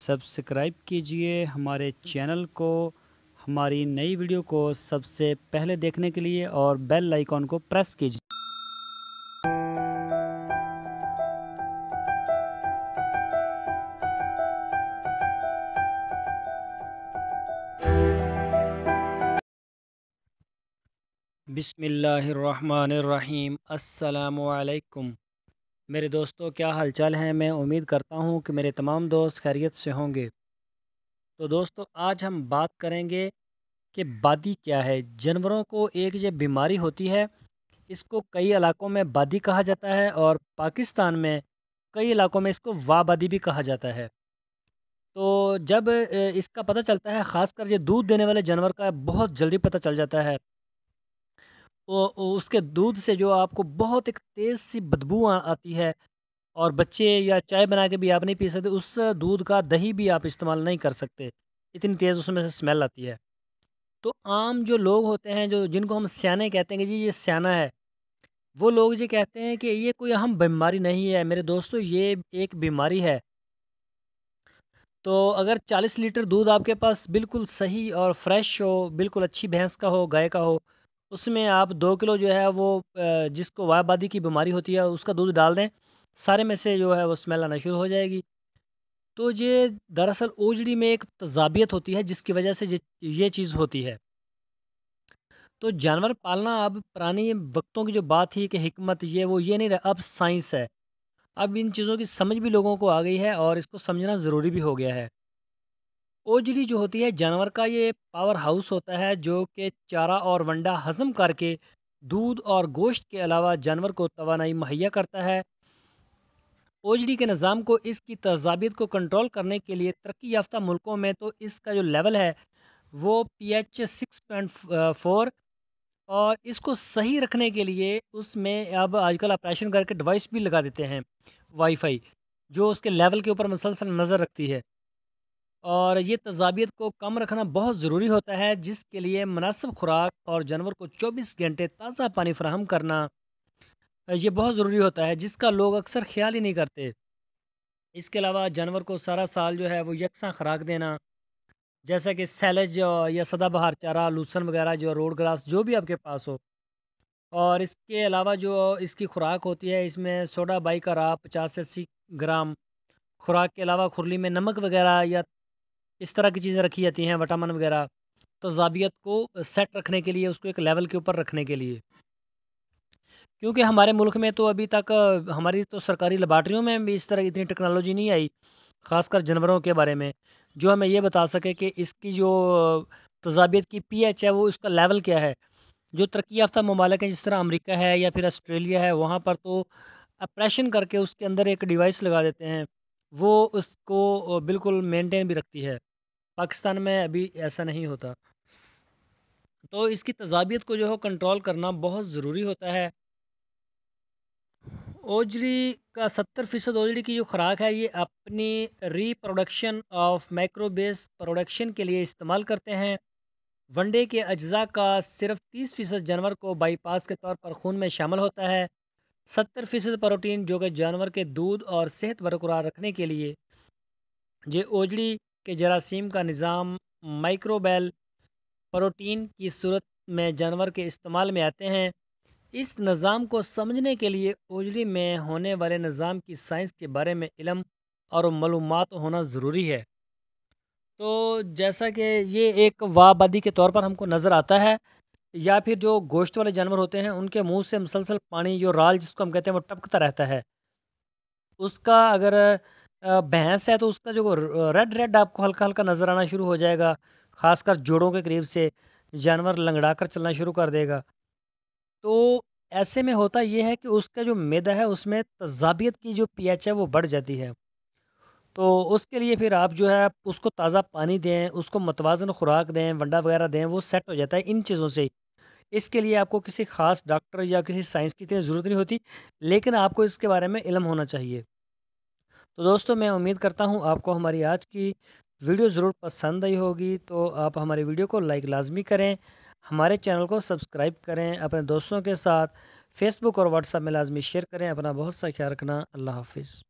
Subscribe कीजिए हमारे channel को, हमारी नई वीडियो को सबसे पहले देखने के लिए, और बेल आइकॉन को प्रेस कीजिए। बिस्मिल्लाहिर्रहमानिर्रहीम। अस्सलामुअलैकुम मेरे दोस्तों, क्या हालचाल हैं। मैं उम्मीद करता हूं कि मेरे तमाम दोस्त खैरियत से होंगे। तो दोस्तों, आज हम बात करेंगे कि बादी क्या है। जानवरों को एक ये बीमारी होती है, इसको कई इलाकों में बादी कहा जाता है और पाकिस्तान में कई इलाकों में इसको वाबादी भी कहा जाता है। तो जब इसका पता चलता है, ख़ासकर ये दूध देने वाले जानवर का बहुत जल्दी पता चल जाता है। उसके दूध से जो आपको बहुत एक तेज़ सी बदबू आती है, और बच्चे या चाय बना के भी आप नहीं पी सकते। उस दूध का दही भी आप इस्तेमाल नहीं कर सकते, इतनी तेज़ उसमें से स्मेल आती है। तो आम जो लोग होते हैं, जो जिनको हम सयाने कहते हैं कि जी ये सयाना है, वो लोग ये कहते हैं कि ये कोई अहम बीमारी नहीं है। मेरे दोस्तों, ये एक बीमारी है। तो अगर 40 लीटर दूध आपके पास बिल्कुल सही और फ्रेश हो, बिल्कुल अच्छी भैंस का हो, गाय का हो, उसमें आप 2 किलो जो है वो जिसको वायबादी की बीमारी होती है उसका दूध डाल दें, सारे में से जो है वो स्मेल आना शुरू हो जाएगी। तो ये दरअसल ओजड़ी में एक तज़ाबियत होती है, जिसकी वजह से ये चीज़ होती है। तो जानवर पालना अब पुरानी वक्तों की जो बात थी कि हिकमत ये नहीं रहा, अब साइंस है। अब इन चीज़ों की समझ भी लोगों को आ गई है और इसको समझना ज़रूरी भी हो गया है। ओजरी जो होती है जानवर का, ये पावर हाउस होता है जो कि चारा और वंडा हजम करके दूध और गोश्त के अलावा जानवर को तवानाई मुहैया करता है। ओजरी के निज़ाम को, इसकी तजाबियत को कंट्रोल करने के लिए तरक्की याफ्ता मुल्कों में तो इसका जो लेवल है वो पीएच 6.4, और इसको सही रखने के लिए उसमें अब आजकल ऑपरेशन करके डिवाइस भी लगा देते हैं, वाईफाई, जो उसके लेवल के ऊपर मुसलसल नज़र रखती है। और ये तजाबियत को कम रखना बहुत ज़रूरी होता है, जिसके लिए मुनासिब खुराक और जानवर को 24 घंटे ताज़ा पानी फराहम करना ये बहुत ज़रूरी होता है, जिसका लोग अक्सर ख्याल ही नहीं करते। इसके अलावा जानवर को सारा साल जो है वो यकसा खुराक देना, जैसा कि सैलेज या सदाबहार चारा, लूसन वगैरह, जो रोड ग्रास जो भी आपके पास हो। और इसके अलावा जो इसकी खुराक होती है, इसमें सोडा बाइकारा 50 से 80 ग्राम। खुराक के अलावा खुरली में नमक वगैरह या इस तरह की चीज़ें रखी जाती हैं, विटामिन वगैरह, तजाबियत को सेट रखने के लिए, उसको एक लेवल के ऊपर रखने के लिए। क्योंकि हमारे मुल्क में तो अभी तक हमारी तो सरकारी लेबार्ट्रियों में भी इस तरह की इतनी टेक्नोलॉजी नहीं आई, ख़ासकर जानवरों के बारे में, जो हमें ये बता सके कि इसकी जो तजाबियत की पीएच है वो उसका लेवल क्या है। जो तरक्की याफ्ता ममालिक हैं, जिस तरह अमेरिका है या फिर ऑस्ट्रेलिया है, वहाँ पर तो ऑपरेशन करके उसके अंदर एक डिवाइस लगा देते हैं, वो उसको बिल्कुल मेंटेन भी रखती है। पाकिस्तान में अभी ऐसा नहीं होता। तो इसकी तजाबियत को जो है कंट्रोल करना बहुत ज़रूरी होता है। ओजरी का 70% ओजरी की जो खुराक है, ये अपनी रिप्रोडक्शन ऑफ माइक्रोबेस प्रोडक्शन के लिए इस्तेमाल करते हैं। वनडे के अज्जा का सिर्फ 30% जानवर को बाईपास के तौर पर खून में शामिल होता है। 70% प्रोटीन जो कि जानवर के दूध और सेहत बरकरार रखने के लिए ये ओजड़ी के जरासीम का निज़ाम माइक्रोबेल प्रोटीन की सूरत में जानवर के इस्तेमाल में आते हैं। इस निज़ाम को समझने के लिए ओजड़ी में होने वाले निज़ाम की साइंस के बारे में इल्म और मालूमात होना ज़रूरी है। तो जैसा कि ये एक वाबादी के तौर पर हमको नज़र आता है, या फिर जो गोश्त वाले जानवर होते हैं उनके मुंह से मुसलसल पानी, जो राल जिसको हम कहते हैं, वो टपकता रहता है। उसका अगर भैंस है तो उसका जो रेड रेड आपको हल्का हल्का नज़र आना शुरू हो जाएगा, खासकर जोड़ों के करीब से जानवर लंगड़ा कर चलना शुरू कर देगा। तो ऐसे में होता ये है कि उसका जो मैदा है उसमें तजाबियत की जो पीएच है वो बढ़ जाती है। तो उसके लिए फिर आप जो है उसको ताज़ा पानी दें, उसको मतवाज़न खुराक दें, वंडा वगैरह दें, वो सेट हो जाता है इन चीज़ों से। इसके लिए आपको किसी ख़ास डॉक्टर या किसी साइंस की इतनी ज़रूरत नहीं होती, लेकिन आपको इसके बारे में इल्म होना चाहिए। तो दोस्तों, मैं उम्मीद करता हूँ आपको हमारी आज की वीडियो ज़रूर पसंद आई होगी। तो आप हमारी वीडियो को लाइक लाज़मी करें, हमारे चैनल को सब्सक्राइब करें, अपने दोस्तों के साथ फेसबुक और व्हाट्सएप में लाज़मी शेयर करें। अपना बहुत सा ख्याल रखना। अल्लाह हाफ़िज़।